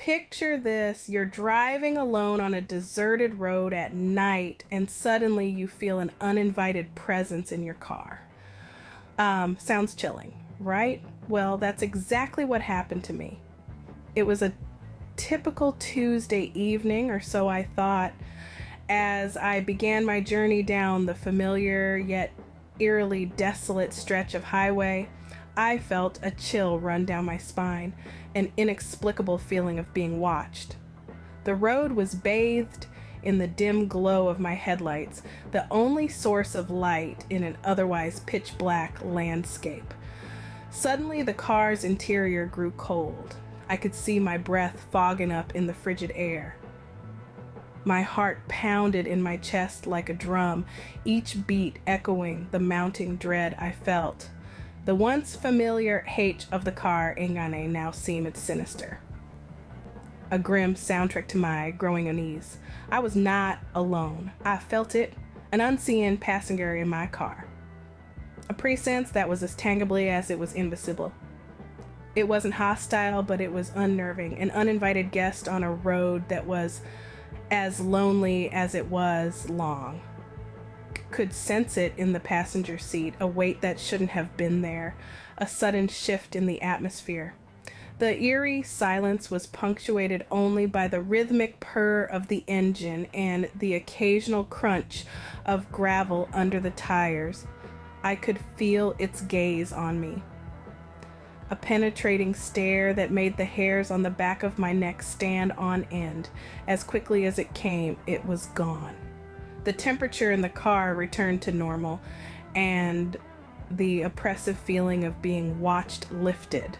picture this: you're driving alone on a deserted road at night, and suddenly you feel an uninvited presence in your car. Sounds chilling, right? Well, that's exactly what happened to me. It was a typical Tuesday evening, or so I thought, as I began my journey down the familiar yet eerily desolate stretch of highway. I felt a chill run down my spine, an inexplicable feeling of being watched. The road was bathed in the dim glow of my headlights, the only source of light in an otherwise pitch black landscape. Suddenly, the car's interior grew cold. I could see my breath fogging up in the frigid air. My heart pounded in my chest like a drum, each beat echoing the mounting dread I felt. The once familiar H of the car Engane now seemed sinister. A grim soundtrack to my growing unease. I was not alone. I felt it, an unseen passenger in my car. A presence that was as tangibly as it was invisible. It wasn't hostile, but it was unnerving, an uninvited guest on a road that was as lonely as it was long. Could sense it in the passenger seat, a weight that shouldn't have been there, a sudden shift in the atmosphere. The eerie silence was punctuated only by the rhythmic purr of the engine and the occasional crunch of gravel under the tires. I could feel its gaze on me. A penetrating stare that made the hairs on the back of my neck stand on end. As quickly as it came, it was gone. The temperature in the car returned to normal, and the oppressive feeling of being watched lifted.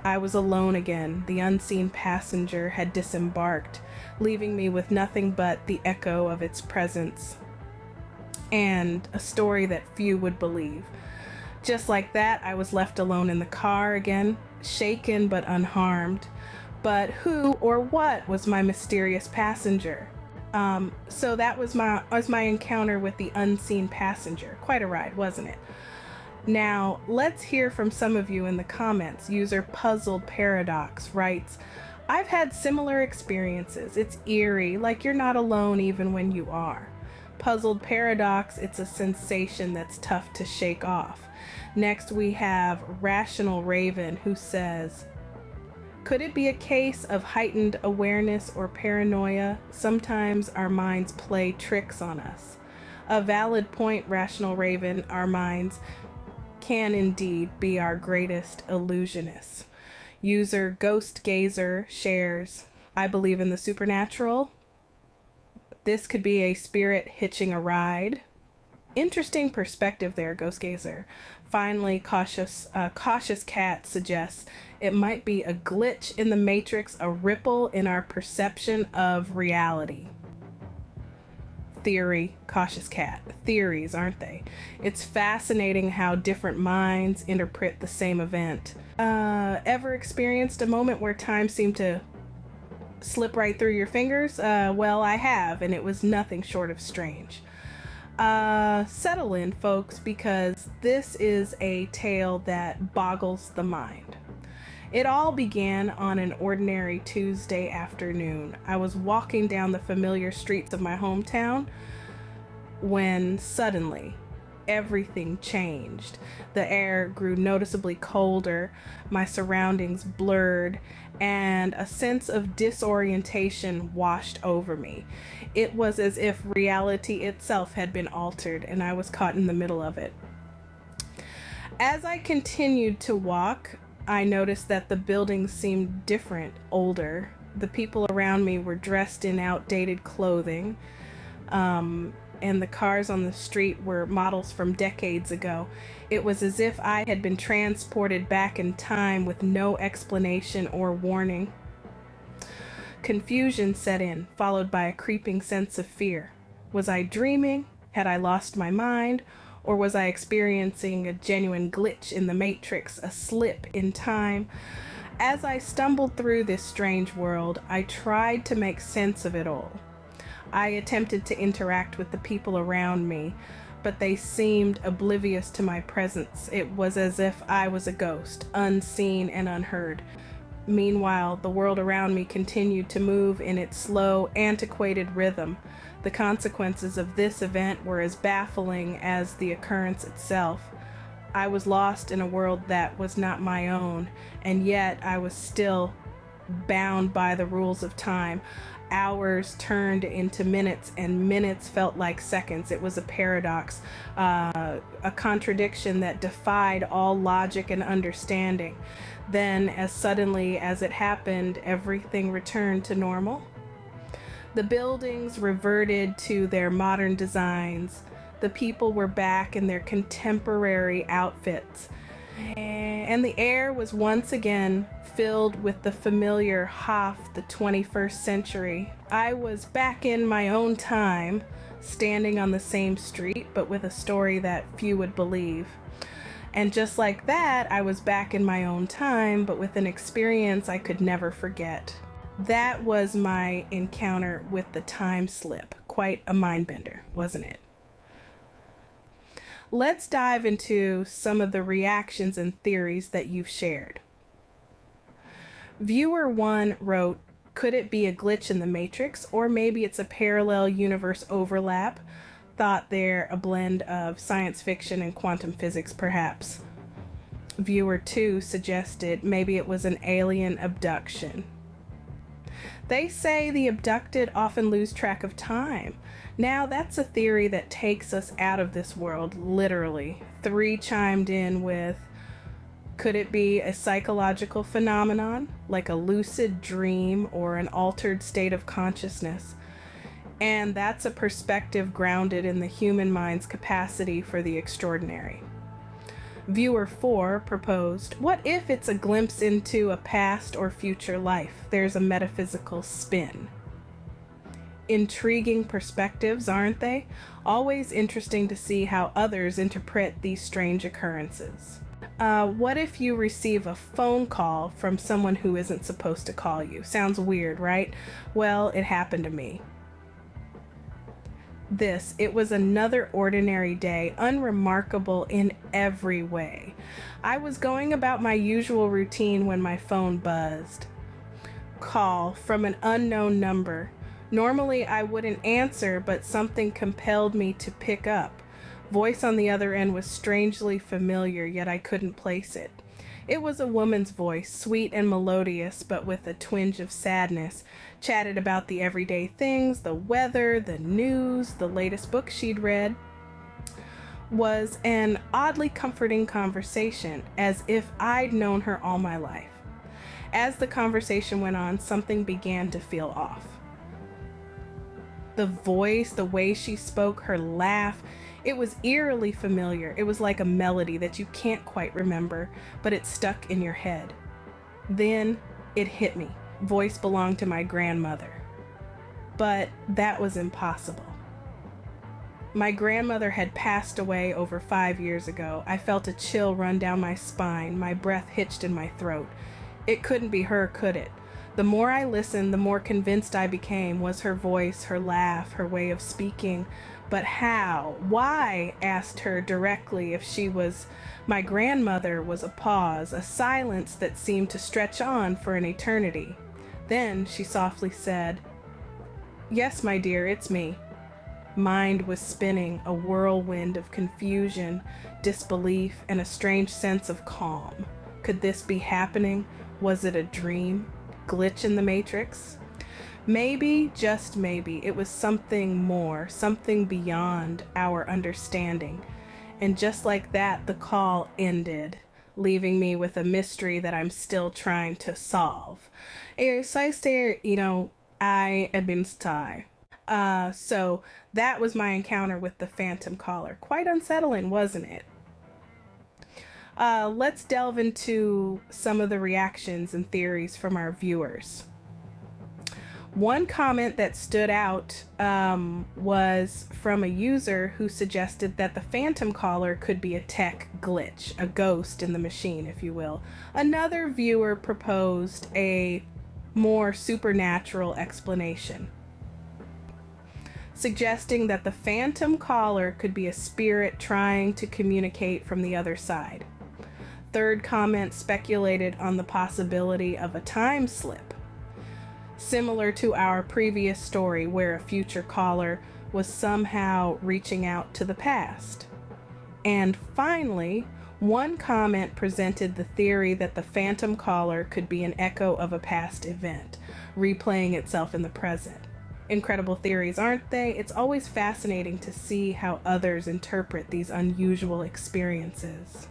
I was alone again. The unseen passenger had disembarked, leaving me with nothing but the echo of its presence and a story that few would believe. Just like that, I was left alone in the car again, shaken but unharmed. But who or what was my mysterious passenger? So that was my encounter with the unseen passenger. Quite a ride, wasn't it? Now, let's hear from some of you in the comments. User Puzzled Paradox writes, I've had similar experiences. It's eerie, like you're not alone even when you are. Puzzled Paradox, it's a sensation that's tough to shake off. Next, we have Rational Raven, who says, could it be a case of heightened awareness or paranoia? Sometimes our minds play tricks on us. A valid point, Rational Raven. Our minds can indeed be our greatest illusionists. User Ghost Gazer shares, I believe in the supernatural. This could be a spirit hitching a ride. Interesting perspective there, Ghost Gazer. Finally, Cautious Cat suggests it might be a glitch in the matrix, a ripple in our perception of reality. Theory, Cautious Cat. Theories, aren't they? It's fascinating how different minds interpret the same event. Ever experienced a moment where time seemed to slip right through your fingers? Well, I have, and it was nothing short of strange. Settle in, folks, because this is a tale that boggles the mind. It all began on an ordinary Tuesday afternoon. I was walking down the familiar streets of my hometown when suddenly everything changed. The air grew noticeably colder, my surroundings blurred, and a sense of disorientation washed over me. It was as if reality itself had been altered, and I was caught in the middle of it. As I continued to walk, I noticed that the buildings seemed different, older. The people around me were dressed in outdated clothing, and the cars on the street were models from decades ago. It was as if I had been transported back in time with no explanation or warning. Confusion set in, followed by a creeping sense of fear. Was I dreaming? Had I lost my mind? Or was I experiencing a genuine glitch in the matrix, a slip in time? As I stumbled through this strange world, I tried to make sense of it all. I attempted to interact with the people around me, but they seemed oblivious to my presence. It was as if I was a ghost, unseen and unheard. Meanwhile, the world around me continued to move in its slow, antiquated rhythm. The consequences of this event were as baffling as the occurrence itself. I was lost in a world that was not my own, and yet I was still bound by the rules of time. Hours turned into minutes, and minutes felt like seconds. It was a paradox, a contradiction that defied all logic and understanding. Then, as suddenly as it happened, everything returned to normal. The buildings reverted to their modern designs. The people were back in their contemporary outfits. And the air was once again filled with the familiar Hoff, the 21st century. I was back in my own time, standing on the same street, but with a story that few would believe. And just like that, I was back in my own time, but with an experience I could never forget. That was my encounter with the time slip. Quite a mind bender, wasn't it? Let's dive into some of the reactions and theories that you've shared. Viewer 1 wrote, could it be a glitch in the Matrix, or maybe it's a parallel universe overlap? Thought they're a blend of science fiction and quantum physics, perhaps. Viewer 2 suggested maybe it was an alien abduction. They say the abducted often lose track of time. Now, that's a theory that takes us out of this world, literally. 3 chimed in with, could it be a psychological phenomenon, like a lucid dream or an altered state of consciousness? And that's a perspective grounded in the human mind's capacity for the extraordinary. Viewer 4 proposed, what if it's a glimpse into a past or future life? There's a metaphysical spin. Intriguing perspectives, aren't they? Always interesting to see how others interpret these strange occurrences. What if you receive a phone call from someone who isn't supposed to call you? Sounds weird, right? Well, it happened to me. It was another ordinary day, unremarkable in every way. I was going about my usual routine when my phone buzzed. Call from an unknown number. Normally I wouldn't answer, but something compelled me to pick up. Voice on the other end was strangely familiar, yet I couldn't place it. It was a woman's voice, sweet and melodious, but with a twinge of sadness. Chatted about the everyday things, the weather, the news, the latest book she'd read. Was an oddly comforting conversation, as if I'd known her all my life. As the conversation went on, something began to feel off. The voice, the way she spoke, her laugh, it was eerily familiar. It was like a melody that you can't quite remember, but it stuck in your head. Then it hit me. Voice belonged to my grandmother. But that was impossible. My grandmother had passed away over 5 years ago. I felt a chill run down my spine. My breath hitched in my throat. It couldn't be her, could it? The more I listened, the more convinced I became was her voice, her laugh, her way of speaking. But how? Why? Asked her directly if she was my grandmother. Was a pause, a silence that seemed to stretch on for an eternity. Then she softly said, yes, my dear, it's me. Mind was spinning, a whirlwind of confusion, disbelief, and a strange sense of calm. Could this be happening? Was it a dream? Glitch in the Matrix? Maybe, just maybe, it was something more, something beyond our understanding. And just like that, the call ended, leaving me with a mystery that I'm still trying to solve. I had been sty. So that was my encounter with the Phantom Caller. Quite unsettling, wasn't it? Let's delve into some of the reactions and theories from our viewers. One comment that stood out was from a user who suggested that the Phantom Caller could be a tech glitch, a ghost in the machine, if you will. Another viewer proposed a more supernatural explanation, suggesting that the Phantom Caller could be a spirit trying to communicate from the other side. Third comment speculated on the possibility of a time slip, similar to our previous story where a future caller was somehow reaching out to the past. And finally, one comment presented the theory that the phantom caller could be an echo of a past event, replaying itself in the present. Incredible theories, aren't they? It's always fascinating to see how others interpret these unusual experiences.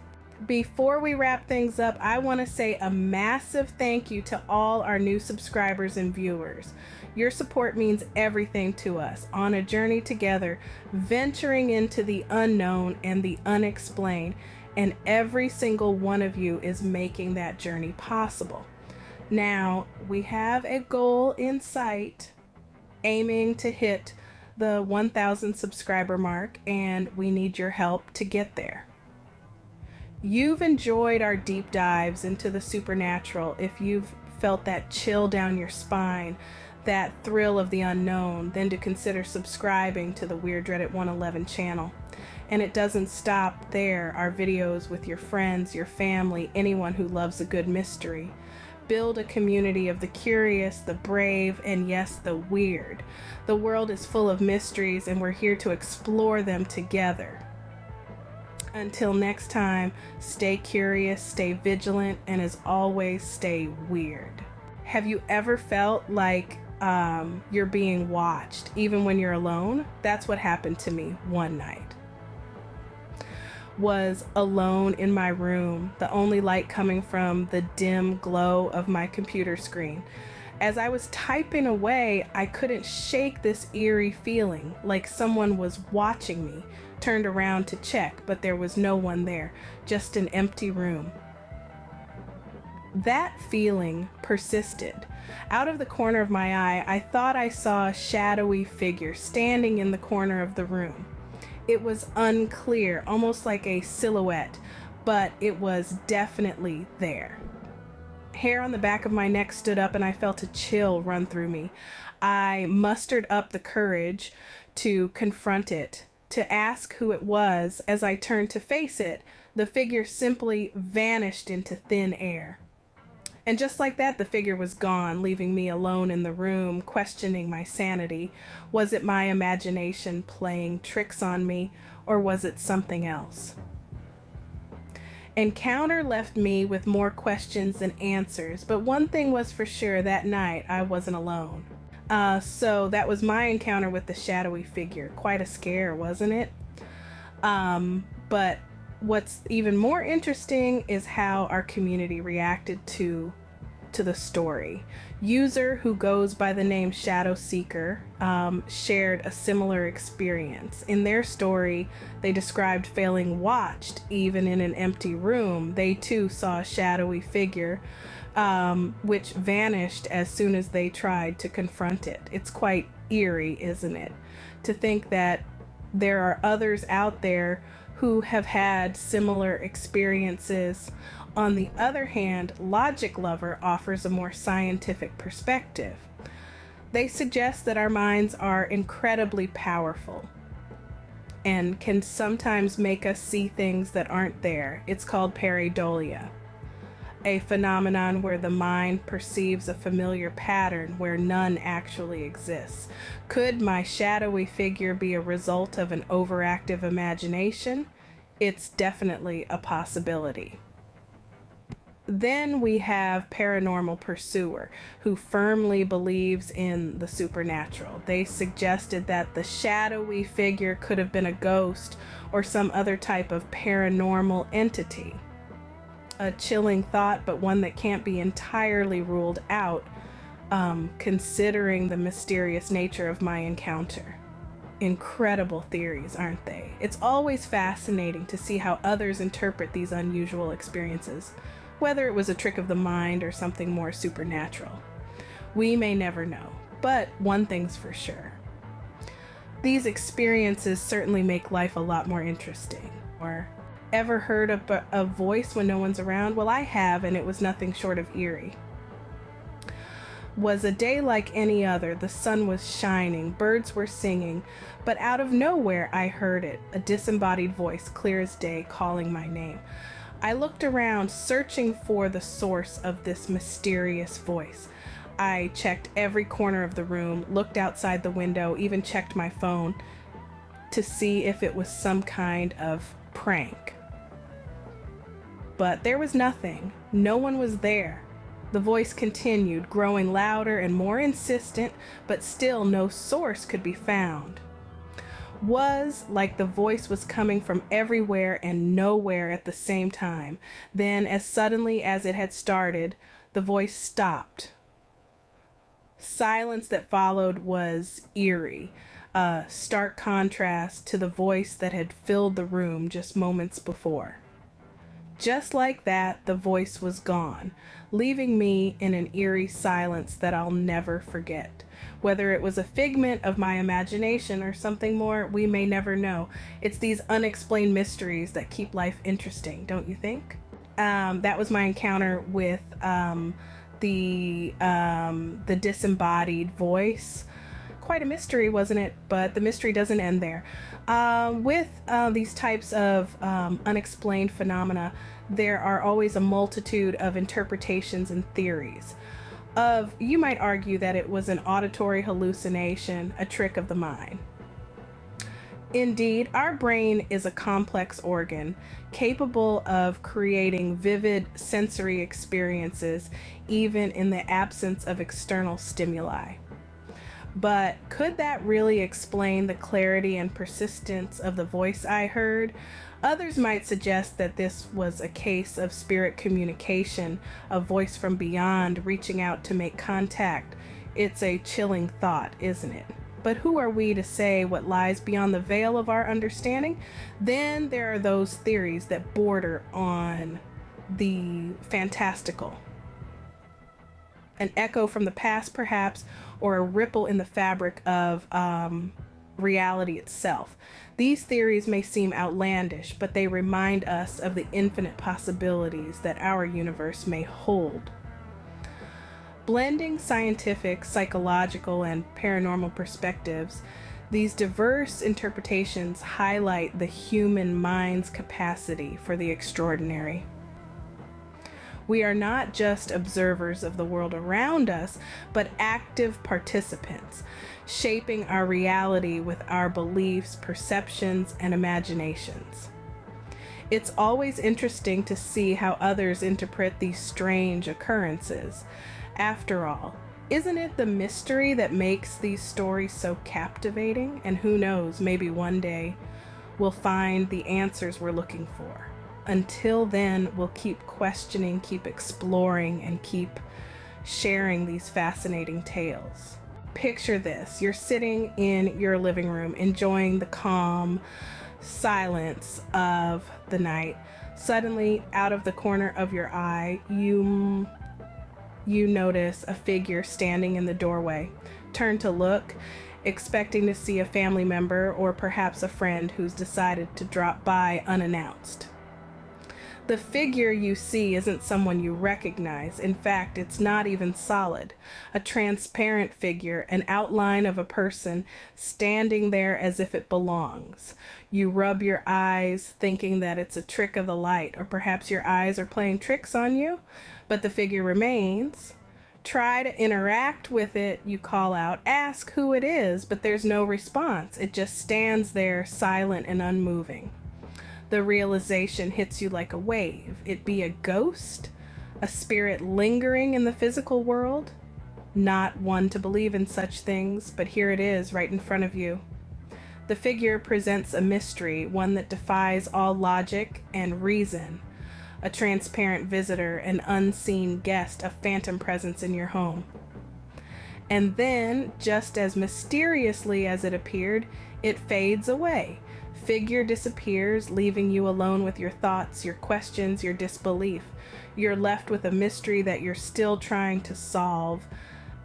Before we wrap things up, I want to say a massive thank you to all our new subscribers and viewers. Your support means everything to us on a journey together, venturing into the unknown and the unexplained, and every single one of you is making that journey possible. Now, we have a goal in sight, aiming to hit the 1,000 subscriber mark, and we need your help to get there. You've enjoyed our deep dives into the supernatural. If you've felt that chill down your spine, that thrill of the unknown, then to consider subscribing to the Weird Dread at 111 channel. And it doesn't stop there. Our videos with your friends, your family, anyone who loves a good mystery. Build a community of the curious, the brave, and yes, the weird. The world is full of mysteries, and we're here to explore them together. Until next time, stay curious, stay vigilant, and as always, stay weird. Have you ever felt like you're being watched, even when you're alone? That's what happened to me one night. Was alone in my room, the only light coming from the dim glow of my computer screen. As I was typing away, I couldn't shake this eerie feeling, like someone was watching me. Turned around to check, but there was no one there, just an empty room. That feeling persisted. Out of the corner of my eye, I thought I saw a shadowy figure standing in the corner of the room. It was unclear, almost like a silhouette, but it was definitely there. Hair on the back of my neck stood up and I felt a chill run through me. I mustered up the courage to confront it, to ask who it was. As I turned to face it, the figure simply vanished into thin air. And just like that, the figure was gone, leaving me alone in the room, questioning my sanity. Was it my imagination playing tricks on me, or was it something else? Encounter left me with more questions than answers, but one thing was for sure, that night I wasn't alone. So that was my encounter with the shadowy figure. Quite a scare, wasn't it? But what's even more interesting is how our community reacted to the story. User who goes by the name Shadow Seeker shared a similar experience. In their story, they described feeling watched even in an empty room. They too saw a shadowy figure which vanished as soon as they tried to confront it. It's quite eerie, isn't it? To think that there are others out there who have had similar experiences. On the other hand, Logic Lover offers a more scientific perspective. They suggest that our minds are incredibly powerful and can sometimes make us see things that aren't there. It's called pareidolia, a phenomenon where the mind perceives a familiar pattern where none actually exists. Could my shadowy figure be a result of an overactive imagination? It's definitely a possibility. Then we have Paranormal Pursuer, who firmly believes in the supernatural. They suggested that the shadowy figure could have been a ghost or some other type of paranormal entity. A chilling thought, but one that can't be entirely ruled out, considering the mysterious nature of my encounter. Incredible theories, aren't they? It's always fascinating to see how others interpret these unusual experiences, whether it was a trick of the mind or something more supernatural. We may never know, but one thing's for sure. These experiences certainly make life a lot more interesting. Or ever heard of a voice when no one's around? Well, I have, and it was nothing short of eerie. Was a day like any other. The sun was shining, birds were singing, but out of nowhere I heard it, a disembodied voice, clear as day, calling my name. I looked around, searching for the source of this mysterious voice. I checked every corner of the room, looked outside the window, even checked my phone to see if it was some kind of prank. But there was nothing. No one was there. The voice continued, growing louder and more insistent, but still no source could be found. Was like the voice was coming from everywhere and nowhere at the same time. Then, as suddenly as it had started, the voice stopped. Silence that followed was eerie, a stark contrast to the voice that had filled the room just moments before. Just like that, the voice was gone, leaving me in an eerie silence that I'll never forget. Whether it was a figment of my imagination or something more, we may never know. It's these unexplained mysteries that keep life interesting, don't you think? That was my encounter with the disembodied voice. Quite a mystery, wasn't it? But the mystery doesn't end there. With these types of unexplained phenomena, there are always a multitude of interpretations and theories. You might argue that it was an auditory hallucination, a trick of the mind. Indeed, our brain is a complex organ capable of creating vivid sensory experiences even in the absence of external stimuli. But could that really explain the clarity and persistence of the voice I heard? Others might suggest that this was a case of spirit communication, a voice from beyond reaching out to make contact. It's a chilling thought, isn't it? But who are we to say what lies beyond the veil of our understanding? Then there are those theories that border on the fantastical. An echo from the past, perhaps, or a ripple in the fabric of reality itself. These theories may seem outlandish, but they remind us of the infinite possibilities that our universe may hold. Blending scientific, psychological, and paranormal perspectives, these diverse interpretations highlight the human mind's capacity for the extraordinary. We are not just observers of the world around us, but active participants, shaping our reality with our beliefs, perceptions, and imaginations. It's always interesting to see how others interpret these strange occurrences. After all, isn't it the mystery that makes these stories so captivating? And who knows, maybe one day we'll find the answers we're looking for. Until then, we'll keep questioning, keep exploring, and keep sharing these fascinating tales. Picture this. You're sitting in your living room, enjoying the calm silence of the night. Suddenly, out of the corner of your eye, you notice a figure standing in the doorway. Turn to look, expecting to see a family member or perhaps a friend who's decided to drop by unannounced. The figure you see isn't someone you recognize. In fact, it's not even solid. A transparent figure, an outline of a person standing there as if it belongs. You rub your eyes, thinking that it's a trick of the light, or perhaps your eyes are playing tricks on you, but the figure remains. Try to interact with it, you call out, ask who it is, but there's no response. It just stands there, silent and unmoving. The realization hits you like a wave. It be a ghost, a spirit lingering in the physical world? Not one to believe in such things, but here it is right in front of you. The figure presents a mystery, one that defies all logic and reason. A transparent visitor, an unseen guest, a phantom presence in your home. And then, just as mysteriously as it appeared, it fades away. Figure disappears, leaving you alone with your thoughts, your questions, your disbelief. You're left with a mystery that you're still trying to solve,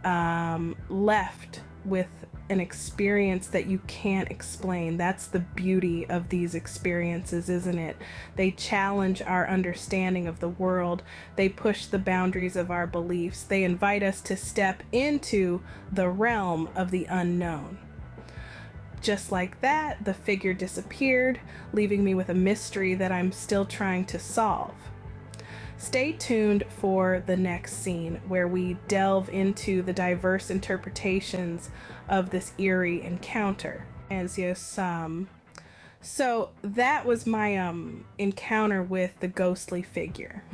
left with an experience that you can't explain. That's the beauty of these experiences, isn't it? They challenge our understanding of the world. They push the boundaries of our beliefs. They invite us to step into the realm of the unknown. Just like that, the figure disappeared, leaving me with a mystery that I'm still trying to solve. Stay tuned for the next scene, where we delve into the diverse interpretations of this eerie encounter. And yes, so that was my encounter with the ghostly figure.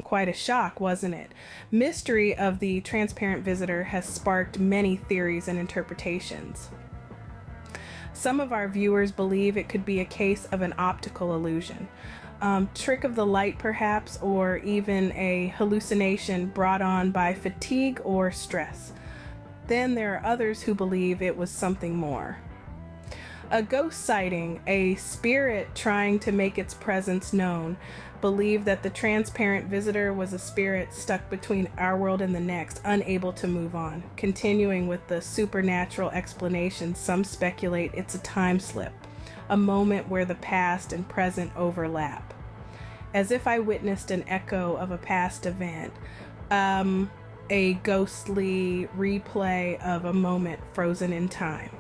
Quite a shock, wasn't it? Mystery of the transparent visitor has sparked many theories and interpretations. Some of our viewers believe it could be a case of an optical illusion, trick of the light perhaps, or even a hallucination brought on by fatigue or stress. Then there are others who believe it was something more. A ghost sighting, a spirit trying to make its presence known, believe that the transparent visitor was a spirit stuck between our world and the next, unable to move on. Continuing with the supernatural explanation, some speculate it's a time slip, a moment where the past and present overlap. As if I witnessed an echo of a past event, a ghostly replay of a moment frozen in time.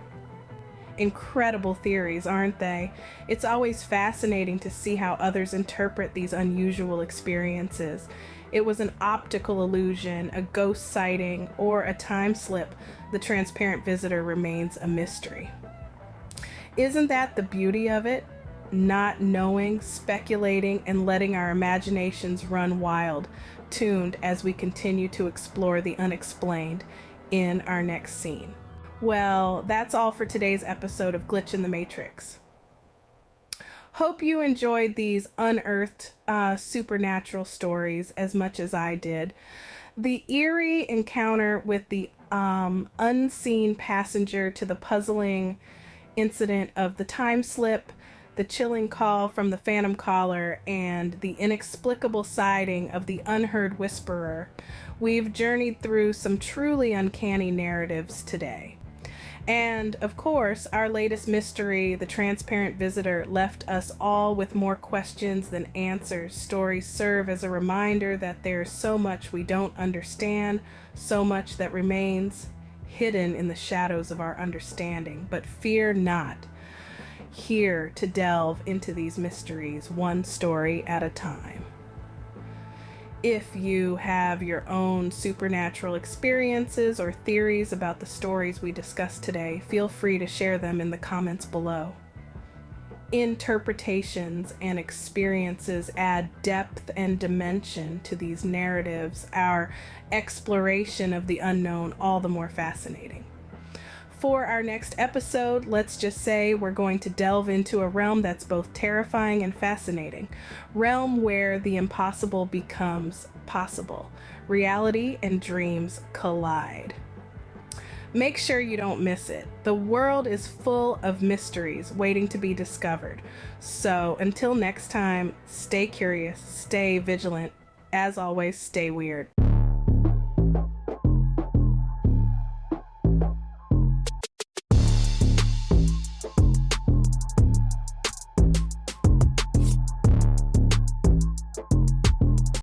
Incredible theories, aren't they? It's always fascinating to see how others interpret these unusual experiences. It was an optical illusion, a ghost sighting, or a time slip. The transparent visitor remains a mystery. Isn't that the beauty of it? Not knowing, speculating, and letting our imaginations run wild, tuned as we continue to explore the unexplained in our next scene. Well, that's all for today's episode of Glitch in the Matrix. Hope you enjoyed these unearthed supernatural stories as much as I did. The eerie encounter with the unseen passenger, to the puzzling incident of the time slip, the chilling call from the phantom caller, and the inexplicable sighting of the Unheard Whisperer. We've journeyed through some truly uncanny narratives today. And, of course, our latest mystery, the transparent visitor, left us all with more questions than answers. Stories serve as a reminder that there's so much we don't understand, so much that remains hidden in the shadows of our understanding. But fear not. Here to delve into these mysteries, one story at a time. If you have your own supernatural experiences or theories about the stories we discussed today, feel free to share them in the comments below. Interpretations and experiences add depth and dimension to these narratives, our exploration of the unknown all the more fascinating. For our next episode, let's just say we're going to delve into a realm that's both terrifying and fascinating. Realm where the impossible becomes possible. Reality and dreams collide. Make sure you don't miss it. The world is full of mysteries waiting to be discovered. So until next time, stay curious, stay vigilant. As always, stay weird.